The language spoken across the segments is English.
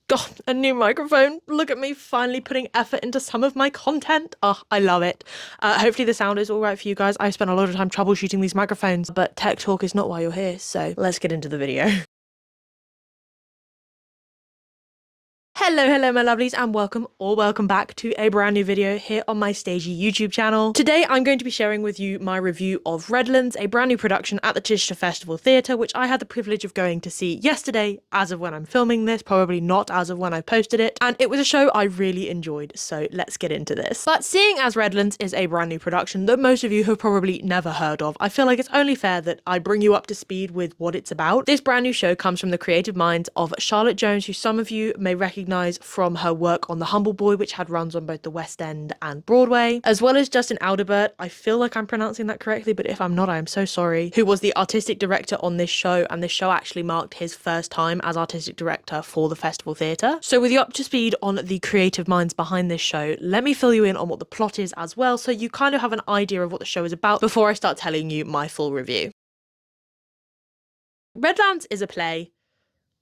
God, a new microphone. Look at me finally putting effort into some of my content. Oh, I love it. Hopefully the sound is all right for you guys. I've spent a lot of time troubleshooting these microphones, but tech talk is not why you're here, so let's get into the video. Hello my lovelies, and welcome back to a brand new video here on my Stagey YouTube channel. Today I'm going to be sharing with you my review of Redlands, a brand new production at the Chichester Festival Theatre, which I had the privilege of going to see yesterday as of when I'm filming this, probably not as of when I posted it, and it was a show I really enjoyed, so let's get into this. But seeing as Redlands is a brand new production that most of you have probably never heard of, I feel like it's only fair that I bring you up to speed with what it's about. This brand new show comes from the creative minds of Charlotte Jones, who some of you may recognise from her work on The Humble Boy, which had runs on both the West End and Broadway, as well as Justin Alderbert. I feel like I'm pronouncing that correctly, but if I'm not, I am so sorry, who was the artistic director on this show, and this show actually marked his first time as artistic director for the Festival Theatre. So with you up to speed on the creative minds behind this show, let me fill you in on what the plot is as well, so you kind of have an idea of what the show is about before I start telling you my full review. Redlands is a play,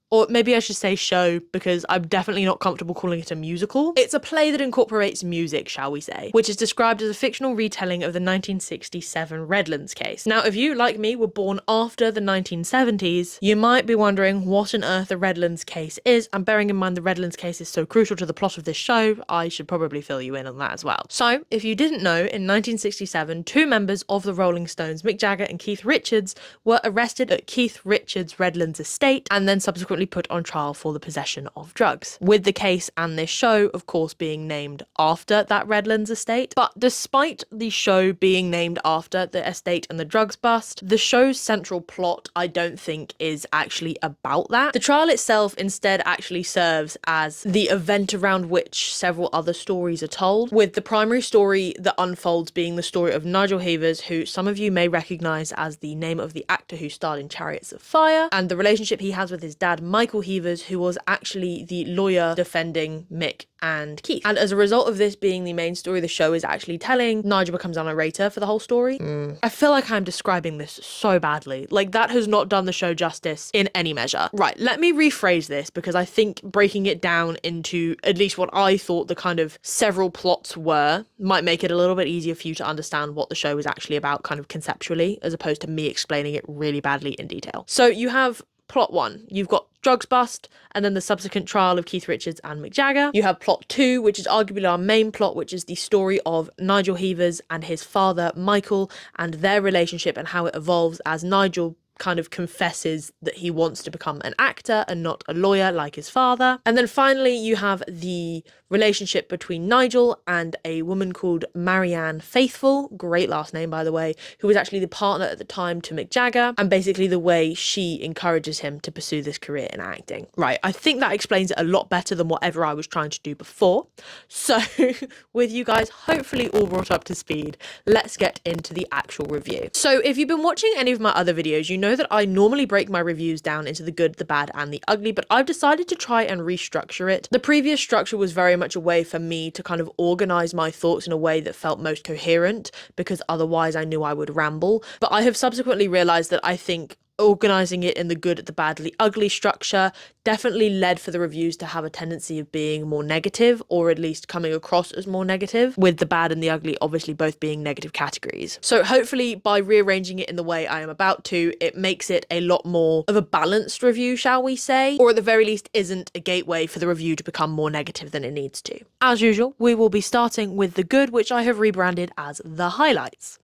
or maybe I should say show, because I'm definitely not comfortable calling it a musical. It's a play that incorporates music, shall we say, which is described as a fictional retelling of the 1967 Redlands case. Now, if you, like me, were born after the 1970s, you might be wondering what on earth the Redlands case is, and bearing in mind the Redlands case is so crucial to the plot of this show, I should probably fill you in on that as well. So, if you didn't know, in 1967, two members of the Rolling Stones, Mick Jagger and Keith Richards, were arrested at Keith Richards' Redlands estate, and then subsequently put on trial for the possession of drugs, with the case and this show of course being named after that Redlands estate. But despite the show being named after the estate and the drugs bust, the show's central plot I don't think is actually about that. The trial itself instead actually serves as the event around which several other stories are told, with the primary story that unfolds being the story of Nigel Havers, who some of you may recognise as the name of the actor who starred in Chariots of Fire, and the relationship he has with his dad Michael Havers, who was actually the lawyer defending Mick and Keith. And as a result of this being the main story the show is actually telling, Nigel becomes a narrator for the whole story. I feel like I'm describing this so badly. Like, that has not done the show justice in any measure. Right, let me rephrase this, because I think breaking it down into at least what I thought the kind of several plots were might make it a little bit easier for you to understand what the show is actually about kind of conceptually, as opposed to me explaining it really badly in detail. So you have plot one, you've got drugs bust, and then the subsequent trial of Keith Richards and Mick Jagger. You have plot two, which is arguably our main plot, which is the story of Nigel Havers and his father Michael, and their relationship and how it evolves as Nigel kind of confesses that he wants to become an actor and not a lawyer like his father. And then finally you have the relationship between Nigel and a woman called Marianne Faithfull, great last name by the way, who was actually the partner at the time to Mick Jagger, and basically the way she encourages him to pursue this career in acting. Right, I think that explains it a lot better than whatever I was trying to do before. So with you guys hopefully all brought up to speed, let's get into the actual review. So if you've been watching any of my other videos, you know that I normally break my reviews down into the good, the bad and the ugly, but I've decided to try and restructure it. The previous structure was very much a way for me to kind of organize my thoughts in a way that felt most coherent, because otherwise I knew I would ramble. But I have subsequently realized that I think organizing it in the good, the bad, the ugly structure definitely led for the reviews to have a tendency of being more negative, or at least coming across as more negative, with the bad and the ugly obviously both being negative categories. So hopefully by rearranging it in the way I am about to, it makes it a lot more of a balanced review, shall we say, or at the very least isn't a gateway for the review to become more negative than it needs to. As usual, we will be starting with the good, which I have rebranded as the highlights.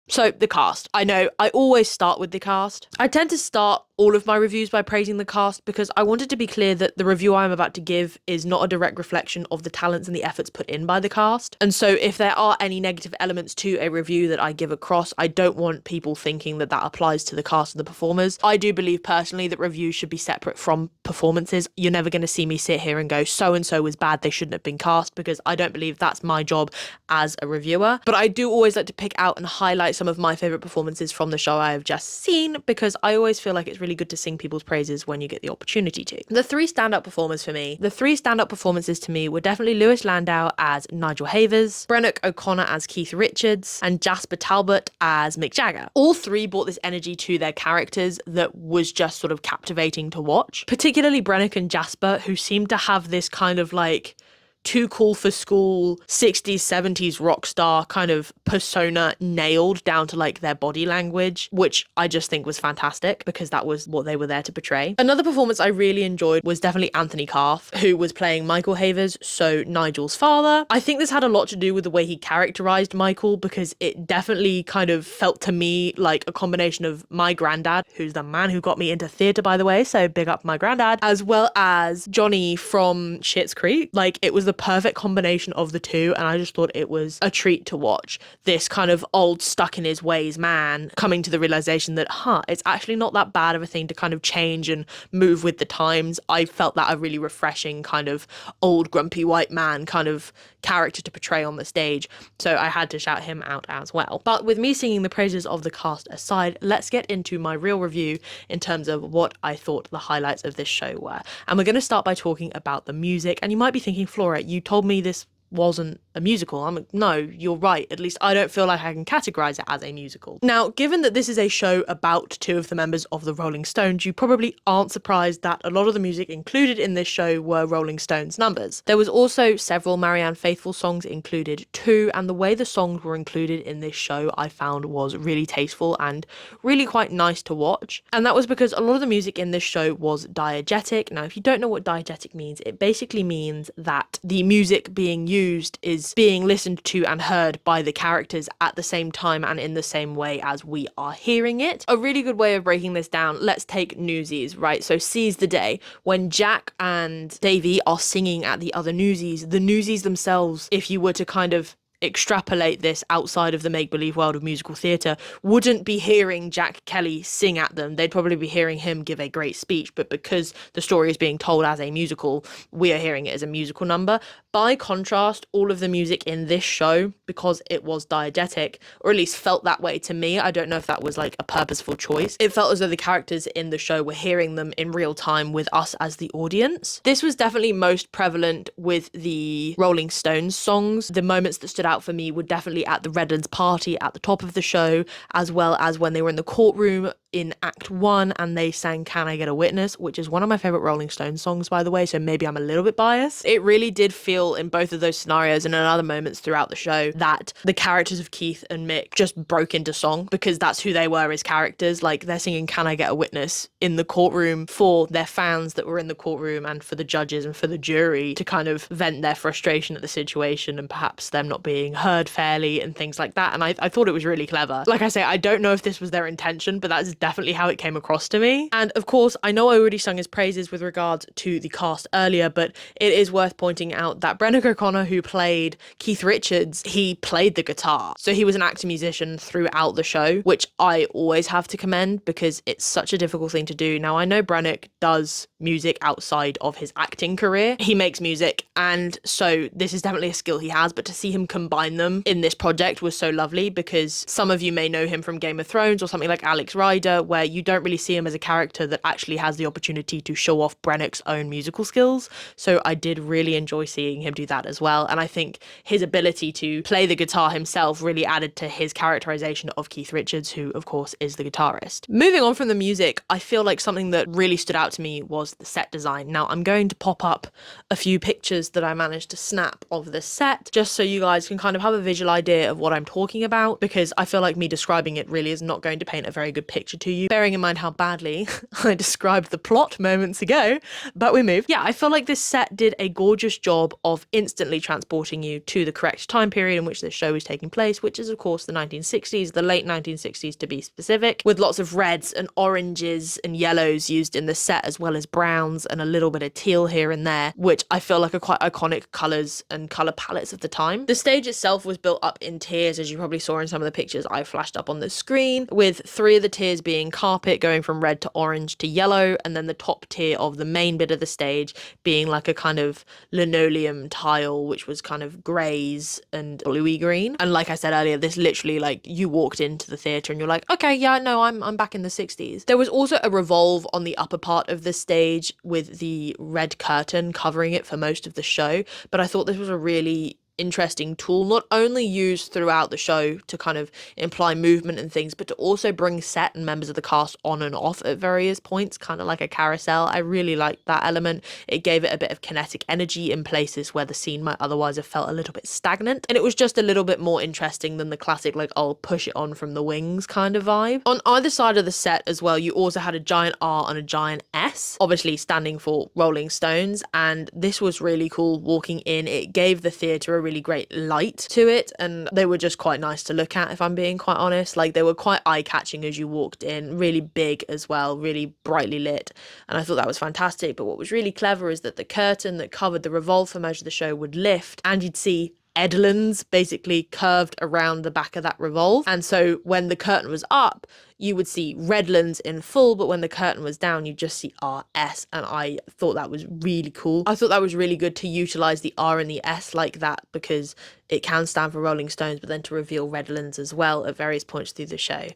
So, the cast. I know, I always start with the cast. I tend to start all of my reviews by praising the cast, because I wanted to be clear that the review I'm about to give is not a direct reflection of the talents and the efforts put in by the cast. And so if there are any negative elements to a review that I give across, I don't want people thinking that that applies to the cast and the performers. I do believe personally that reviews should be separate from performances. You're never going to see me sit here and go, so-and-so was bad, they shouldn't have been cast, because I don't believe that's my job as a reviewer. But I do always like to pick out and highlight some of my favourite performances from the show I have just seen, because I always feel like it's really good to sing people's praises when you get the opportunity to. The three standout performances to me were definitely Lewis Landau as Nigel Havers, Brennock O'Connor as Keith Richards, and Jasper Talbot as Mick Jagger. All three brought this energy to their characters that was just sort of captivating to watch, particularly Brennock and Jasper, who seemed to have this kind of like too cool for school 60s 70s rock star kind of persona nailed down to like their body language, which I just think was fantastic because that was what they were there to portray. Another performance I really enjoyed was definitely Anthony Carth, who was playing Michael Havers, so Nigel's father. I think this had a lot to do with the way he characterized Michael, because it definitely kind of felt to me like a combination of my granddad, who's the man who got me into theatre, by the way, so big up my granddad, as well as Johnny from Schitt's Creek. Like, it was the perfect combination of the two, and I just thought it was a treat to watch. This kind of old, stuck in his ways man coming to the realization that, it's actually not that bad of a thing to kind of change and move with the times. I felt that a really refreshing kind of old, grumpy white man kind of character to portray on the stage, so I had to shout him out as well. But with me singing the praises of the cast aside, let's get into my real review in terms of what I thought the highlights of this show were. And we're going to start by talking about the music. And you might be thinking, Flora, you told me this wasn't a musical. I'm like, no, you're right. At least I don't feel like I can categorize it as a musical. Now, given that this is a show about two of the members of the Rolling Stones, you probably aren't surprised that a lot of the music included in this show were Rolling Stones numbers. There was also several Marianne Faithfull songs included too, and the way the songs were included in this show I found was really tasteful and really quite nice to watch. And that was because a lot of the music in this show was diegetic. Now, if you don't know what diegetic means, it basically means that the music being used is being listened to and heard by the characters at the same time and in the same way as we are hearing it. A really good way of breaking this down, let's take Newsies, right? So Seize the Day. When Jack and Davy are singing at the other Newsies, the Newsies themselves, if you were to kind of extrapolate this outside of the make-believe world of musical theatre, wouldn't be hearing Jack Kelly sing at them. They'd probably be hearing him give a great speech, but because the story is being told as a musical, we are hearing it as a musical number. By contrast, all of the music in this show, because it was diegetic, or at least felt that way to me, I don't know if that was like a purposeful choice, it felt as though the characters in the show were hearing them in real time with us as the audience. This was definitely most prevalent with the Rolling Stones songs. The moments that stood out for me were definitely at the Redlands party at the top of the show, as well as when they were in the courtroom in Act 1 and they sang Can I Get a Witness, which is one of my favourite Rolling Stones songs, by the way, so maybe I'm a little bit biased. It really did feel in both of those scenarios and in other moments throughout the show that the characters of Keith and Mick just broke into song, because that's who they were as characters. Like, they're singing Can I Get a Witness in the courtroom for their fans that were in the courtroom and for the judges and for the jury to kind of vent their frustration at the situation and perhaps them not being heard fairly and things like that. And I thought it was really clever. Like I say, I don't know if this was their intention, but that's definitely how it came across to me. And of course, I know I already sung his praises with regards to the cast earlier, but it is worth pointing out that Brennock O'Connor, who played Keith Richards, he played the guitar. So he was an actor musician throughout the show, which I always have to commend because it's such a difficult thing to do. Now, I know Brennock does music outside of his acting career. He makes music, and so this is definitely a skill he has, but to see him combine them in this project was so lovely, because some of you may know him from Game of Thrones or something like Alex Rider, where you don't really see him as a character that actually has the opportunity to show off Brennock's own musical skills. So I did really enjoy seeing him do that as well, and I think his ability to play the guitar himself really added to his characterization of Keith Richards, who of course is the guitarist. Moving on from the music, I feel like something that really stood out to me was the set design. Now, I'm going to pop up a few pictures that I managed to snap of the set, just so you guys can kind of have a visual idea of what I'm talking about, because I feel like me describing it really is not going to paint a very good picture to you, bearing in mind how badly I described the plot moments ago, but we move. Yeah, I feel like this set did a gorgeous job of instantly transporting you to the correct time period in which this show is taking place, which is of course the 1960s, the late 1960s to be specific, with lots of reds and oranges and yellows used in the set, as well as browns and a little bit of teal here and there, which I feel like are quite iconic colours and colour palettes of the time. The stage stage itself was built up in tiers, as you probably saw in some of the pictures I flashed up on the screen, with 3 of the tiers being carpet going from red to orange to yellow, and then the top tier of the main bit of the stage being like a kind of linoleum tile, which was kind of greys and bluey green. And like I said earlier, this literally, like, you walked into the theatre and you're like, okay, yeah, no, I'm back in the 60s. There was also a revolve on the upper part of the stage with the red curtain covering it for most of the show, but I thought this was a really interesting tool, not only used throughout the show to kind of imply movement and things, but to also bring set and members of the cast on and off at various points, kind of like a carousel. I really liked that element. It gave it a bit of kinetic energy in places where the scene might otherwise have felt a little bit stagnant, and it was just a little bit more interesting than the classic, like, I'll push it on from the wings kind of vibe. On either side of the set as well, you also had a giant R and a giant S, obviously standing for Rolling Stones, and this was really cool walking in. It gave the theatre a really great light to it, and they were just quite nice to look at, if I'm being quite honest. Like, they were quite eye-catching as you walked in, really big as well, really brightly lit, and I thought that was fantastic. But what was really clever is that the curtain that covered the revolve for most of the show would lift, and you'd see Edlands basically curved around the back of that revolve. And so when the curtain was up, you would see Redlands in full, but when the curtain was down, you just see RS, and I thought that was really cool. I thought that was really good to utilize the R and the S like that, because it can stand for Rolling Stones, but then to reveal Redlands as well at various points through the show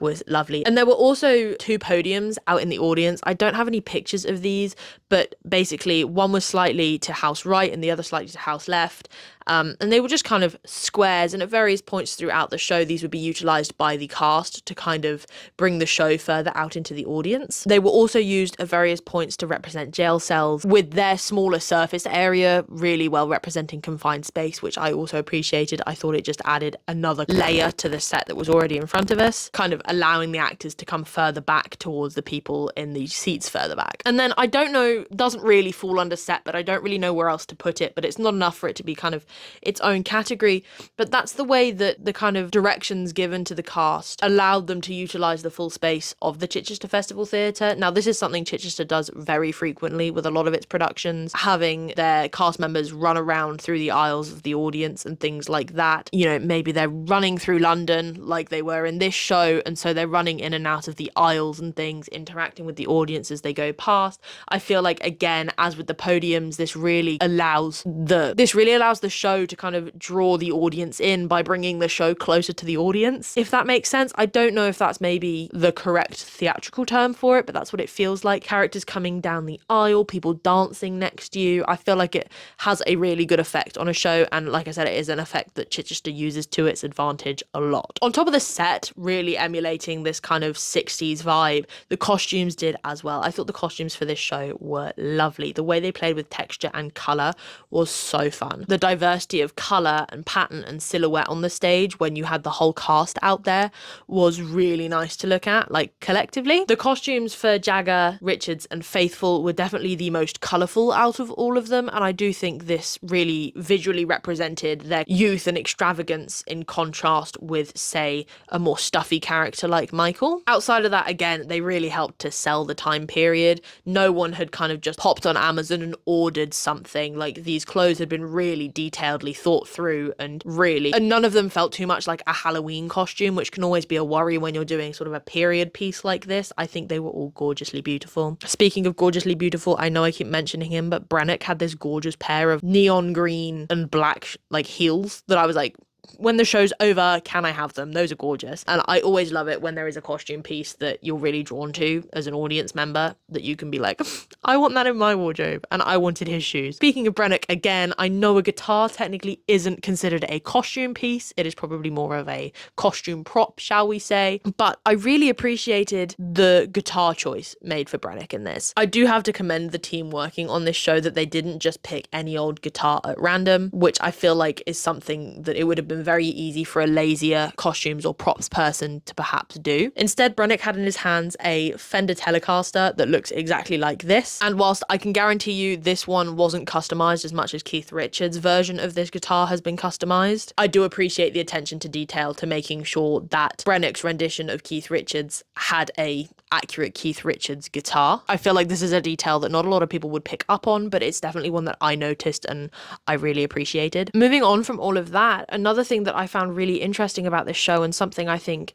was lovely. And there were also 2 podiums out in the audience. I don't have any pictures of these, but basically one was slightly to house right and the other slightly to house left. And they were just kind of squares, and at various points throughout the show, these would be utilized by the cast to kind of bring the show further out into the audience. They were also used at various points to represent jail cells, with their smaller surface area really well representing confined space, which I also appreciated. I thought it just added another layer to the set that was already in front of us, kind of allowing the actors to come further back towards the people in the seats further back. And then I don't know, doesn't really fall under set, but I don't really know where else to put it, but it's not enough for it to be kind of its own category. But that's the way that the kind of directions given to the cast allowed them to utilize the full space of the Chichester Festival Theatre. Now, this is something Chichester does very frequently with a lot of its productions, having their cast members run around through the aisles of the audience and things like that. You know, maybe they're running through London like they were in this show, and so they're running in and out of the aisles and things, interacting with the audience as they go past. I feel like, again, as with the podiums, this really allows the show to kind of draw the audience in by bringing the show closer to the audience, if that makes sense. I don't know if that's maybe the correct theatrical term for it, but that's what it feels like. Characters coming down the aisle, people dancing next to you. I feel like it has a really good effect on a show, and like I said, it is an effect that Chichester uses to its advantage a lot. On top of the set really emulating this kind of 60s vibe, the costumes did as well. I thought the costumes for this show were lovely. The way they played with texture and colour was so fun. The diversity of colour and pattern and silhouette on the stage when you had the whole cast out there was really nice to look at, like, collectively. The costumes for Jagger, Richards and Faithful were definitely the most colourful out of all of them, and I do think this really visually represented their youth and extravagance in contrast with, say, a more stuffy character like Michael. Outside of that, again, they really helped to sell the time period. No one had kind of just popped on Amazon and ordered something. Like, these clothes had been really detailedly thought through, and none of them felt too much like a Halloween costume, which can always be a worry when you're doing sort of a period piece like this. I think they were all gorgeously beautiful. Speaking of gorgeously beautiful, I know I keep mentioning him, but Brannock had this gorgeous pair of neon green and black like heels that I was like, when the show's over, can I have them? Those are gorgeous. And I always love it when there is a costume piece that you're really drawn to as an audience member, that you can be like, I want that in my wardrobe. And I wanted his shoes. Speaking of Brannock, again, I know a guitar technically isn't considered a costume piece. It is probably more of a costume prop, shall we say. But I really appreciated the guitar choice made for Brannock in this. I do have to commend the team working on this show that they didn't just pick any old guitar at random, which I feel like is something that it would have been been very easy for a lazier costumes or props person to perhaps do. Instead, Brannick had in his hands a Fender Telecaster that looks exactly like this. And whilst I can guarantee you this one wasn't customized as much as Keith Richards' version of this guitar has been customized, I do appreciate the attention to detail to making sure that Brannick's rendition of Keith Richards had a accurate Keith Richards guitar. I feel like this is a detail that not a lot of people would pick up on, but it's definitely one that I noticed and I really appreciated. Moving on from all of that, another thing that I found really interesting about this show, and something I think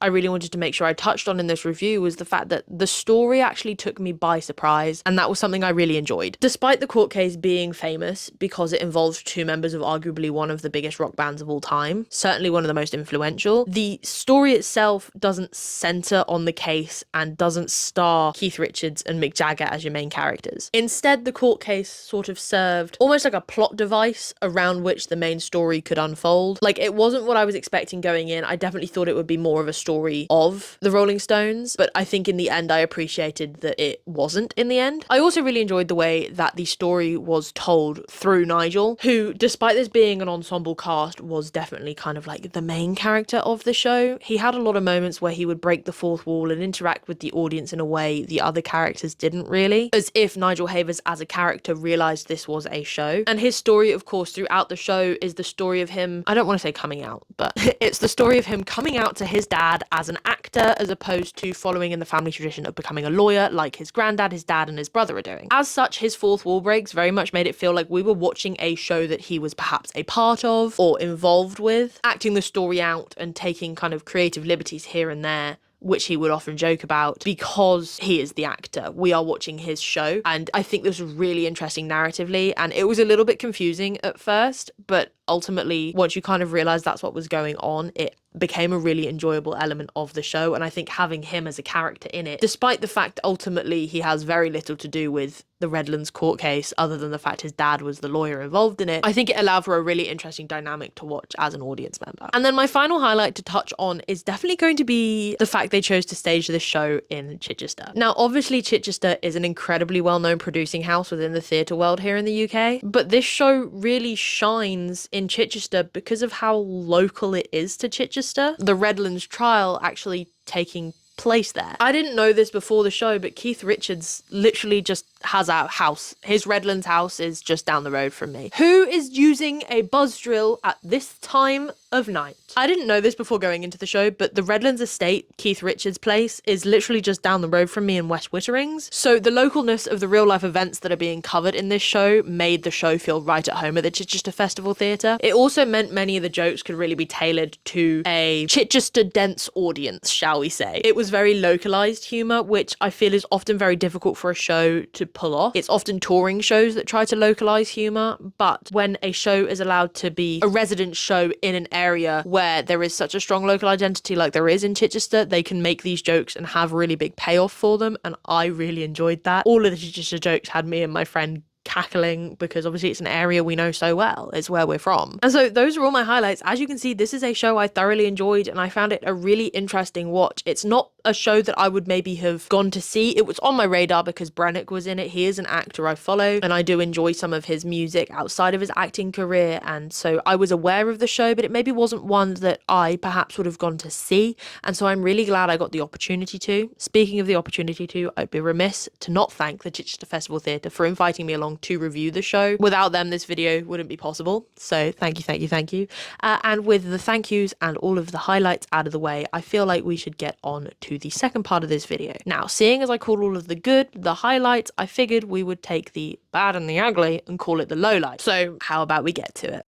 I really wanted to make sure I touched on in this review, was the fact that the story actually took me by surprise, and that was something I really enjoyed. Despite the court case being famous because it involves two members of arguably one of the biggest rock bands of all time, certainly one of the most influential, the story itself doesn't center on the case and doesn't star Keith Richards and Mick Jagger as your main characters. Instead, the court case sort of served almost like a plot device around which the main story could unfold. Like, it wasn't what I was expecting going in. I definitely thought it would be more of a story of the Rolling Stones, but I think in the end I appreciated that it wasn't in the end. I also really enjoyed the way that the story was told through Nigel, who, despite this being an ensemble cast, was definitely kind of like the main character of the show. He had a lot of moments where he would break the fourth wall and interact with the audience in a way the other characters didn't really, as if Nigel Havers as a character realized this was a show. And his story, of course, throughout the show is the story of him, I don't want to say coming out, but it's the story of him coming out to his dad as an actor, as opposed to following in the family tradition of becoming a lawyer like his granddad, his dad, and his brother are doing. As such, his fourth wall breaks very much made it feel like we were watching a show that he was perhaps a part of or involved with, acting the story out and taking kind of creative liberties here and there, which he would often joke about, because he is the actor. We are watching his show, and I think this was really interesting narratively, and it was a little bit confusing at first, but ultimately, once you kind of realize that's what was going on, it became a really enjoyable element of the show. And I think having him as a character in it, despite the fact ultimately he has very little to do with the Redlands court case other than the fact his dad was the lawyer involved in it, I think it allowed for a really interesting dynamic to watch as an audience member. And then my final highlight to touch on is definitely going to be the fact they chose to stage this show in Chichester. Now, obviously Chichester is an incredibly well-known producing house within the theatre world here in the UK, but this show really shines in Chichester because of how local it is to Chichester. The Redlands trial actually taking place there. I didn't know this before the show, but Keith Richards literally just has a house. His Redlands house is just down the road from me. Who is using a buzz drill at this time of night? I didn't know this before going into the show, but the Redlands estate, Keith Richards' place, is literally just down the road from me in West Witterings. So the localness of the real life events that are being covered in this show made the show feel right at home at the Chichester Festival Theatre. It also meant many of the jokes could really be tailored to a Chichester dense audience, shall we say. It was very localized humour, which I feel is often very difficult for a show to pull off. It's often touring shows that try to localize humour, but when a show is allowed to be a resident show in an area where there is such a strong local identity like there is in Chichester, they can make these jokes and have really big payoff for them, and I really enjoyed that. All of the Chichester jokes had me and my friend cackling because obviously it's an area we know so well. It's where we're from. And so those are all my highlights. As you can see, this is a show I thoroughly enjoyed and I found it a really interesting watch. It's not a show that I would maybe have gone to see. It was on my radar because Brannick was in it. He is an actor I follow and I do enjoy some of his music outside of his acting career, and so I was aware of the show, but it maybe wasn't one that I perhaps would have gone to see, and so I'm really glad I got the opportunity to. Speaking of the opportunity to, I'd be remiss to not thank the Chichester Festival Theatre for inviting me along to review the show. Without them, this video wouldn't be possible, so thank you, thank you, thank you. And with the thank yous and all of the highlights out of the way, I feel like we should get on to the second part of this video. Now, seeing as I called all of the good the highlights, I figured we would take the bad and the ugly and call it the lowlights. So how about we get to it?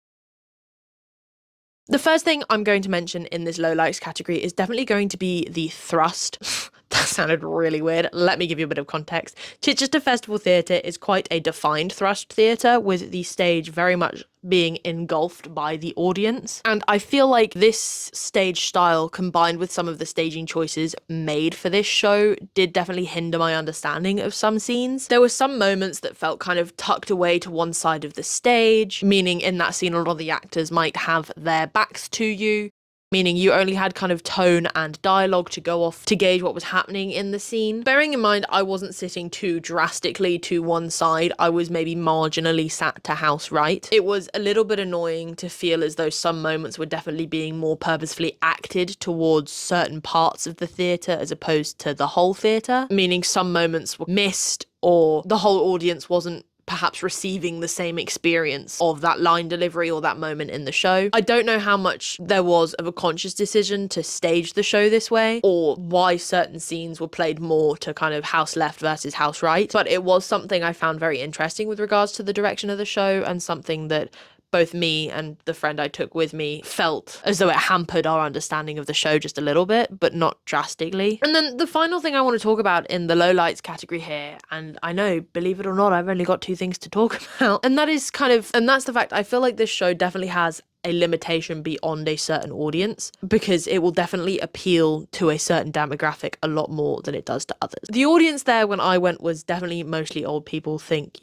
The first thing I'm going to mention in this lowlights category is definitely going to be the thrust. That sounded really weird. Let me give you a bit of context. Chichester Festival Theatre is quite a defined thrust theatre, with the stage very much being engulfed by the audience. And I feel like this stage style, combined with some of the staging choices made for this show, did definitely hinder my understanding of some scenes. There were some moments that felt kind of tucked away to one side of the stage, meaning in that scene a lot of the actors might have their backs to you. meaning you only had kind of tone and dialogue to go off to gauge what was happening in the scene. Bearing in mind, I wasn't sitting too drastically to one side, I was maybe marginally sat to house right. It was a little bit annoying to feel as though some moments were definitely being more purposefully acted towards certain parts of the theatre as opposed to the whole theatre, meaning some moments were missed or the whole audience wasn't perhaps receiving the same experience of that line delivery or that moment in the show. I don't know how much there was of a conscious decision to stage the show this way or why certain scenes were played more to kind of house left versus house right, but it was something I found very interesting with regards to the direction of the show and something that both me and the friend I took with me felt as though it hampered our understanding of the show just a little bit, but not drastically. And then the final thing I want to talk about in the lowlights category here, and I know, believe it or not, I've only got 2 things to talk about, and that's the fact I feel like this show definitely has a limitation beyond a certain audience because it will definitely appeal to a certain demographic a lot more than it does to others. The audience there when I went was definitely mostly old people, think,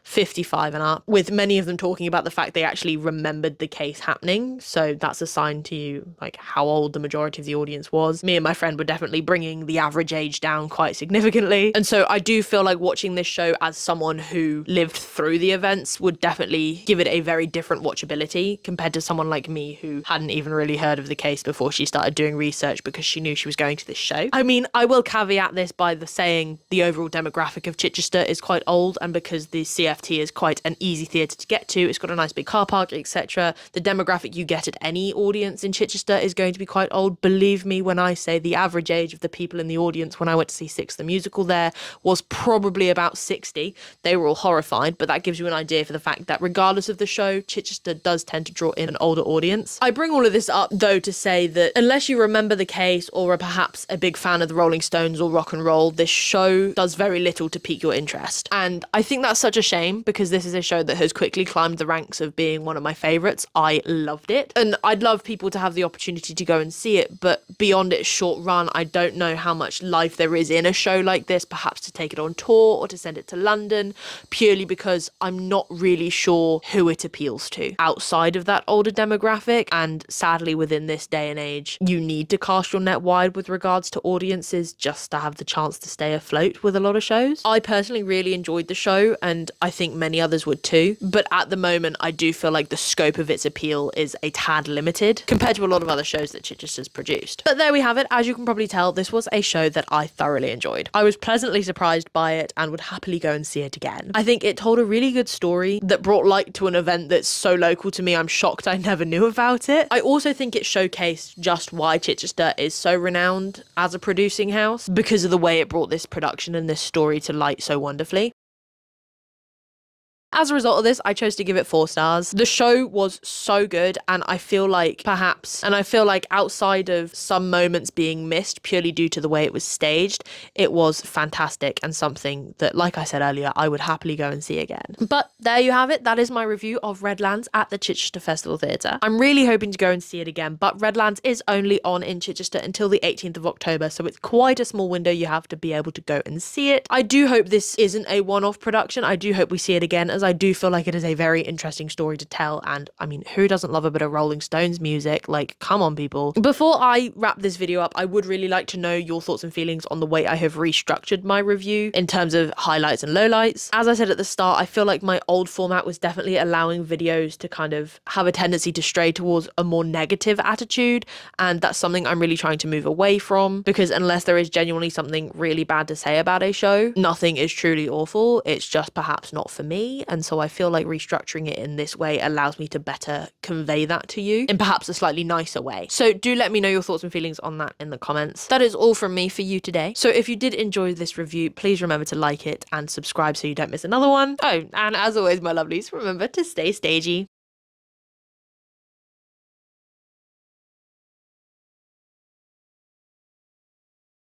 55 and up, with many of them talking about the fact they actually remembered the case happening. So that's a sign to you, like, how old the majority of the audience was. Me and my friend were definitely bringing the average age down quite significantly. And so I do feel like watching this show as someone who lived through the events would definitely give it a very different watchability compared to someone like me who hadn't even really heard of the case before she started doing research because she knew she was going to this show. I mean, I will caveat this by saying the overall demographic of Chichester is quite old, and because the CFT is quite an easy theatre to get to, it's got a nice big car park, etc. The demographic you get at any audience in Chichester is going to be quite old. Believe me when I say the average age of the people in the audience when I went to see Six the Musical there was probably about 60. They were all horrified, but that gives you an idea for the fact that regardless of the show, Chichester does tend to draw in an older audience. I bring all of this up though to say that unless you remember the case or are perhaps a big fan of the Rolling Stones or rock and roll, this show does very little to pique your interest. And I think that's such a shame because this is a show that has quickly climbed the ranks of being one of my favourites. I loved it. And I'd love people to have the opportunity to go and see it, but beyond its short run, I don't know how much life there is in a show like this, perhaps to take it on tour or to send it to London, purely because I'm not really sure who it appeals to outside of that older demographic. And sadly, within this day and age, you need to cast your net wide with regards to audiences just to have the chance to stay afloat with a lot of shows. I personally really enjoyed the show, and I think many others would too, but at the moment I do feel like the scope of its appeal is a tad limited compared to a lot of other shows that Chichester's produced. But there we have it. As you can probably tell, this was a show that I thoroughly enjoyed. I was pleasantly surprised by it and would happily go and see it again. I think it told a really good story that brought light to an event that's so local to me I'm shocked I never knew about it. I also think it showcased just why Chichester is so renowned as a producing house because of the way it brought this production and this story to light so wonderfully. As a result of this, I chose to give it 4 stars. The show was so good, and I feel like outside of some moments being missed purely due to the way it was staged, it was fantastic and something that, like I said earlier, I would happily go and see again. But there you have it. That is my review of Redlands at the Chichester Festival Theatre. I'm really hoping to go and see it again, but Redlands is only on in Chichester until the 18th of October, so it's quite a small window you have to be able to go and see it. I do hope this isn't a one-off production. I do hope we see it again, as I do feel like it is a very interesting story to tell, and I mean, who doesn't love a bit of Rolling Stones music? Like, come on, people. Before I wrap this video up, I would really like to know your thoughts and feelings on the way I have restructured my review in terms of highlights and lowlights. As I said at the start, I feel like my old format was definitely allowing videos to kind of have a tendency to stray towards a more negative attitude, and that's something I'm really trying to move away from, because unless there is genuinely something really bad to say about a show, nothing is truly awful. It's just perhaps not for me, and so I feel like restructuring it in this way allows me to better convey that to you in perhaps a slightly nicer way. So do let me know your thoughts and feelings on that in the comments. That is all from me for you today. So if you did enjoy this review, please remember to like it and subscribe so you don't miss another one. Oh, and as always, my lovelies, remember to stay stagey.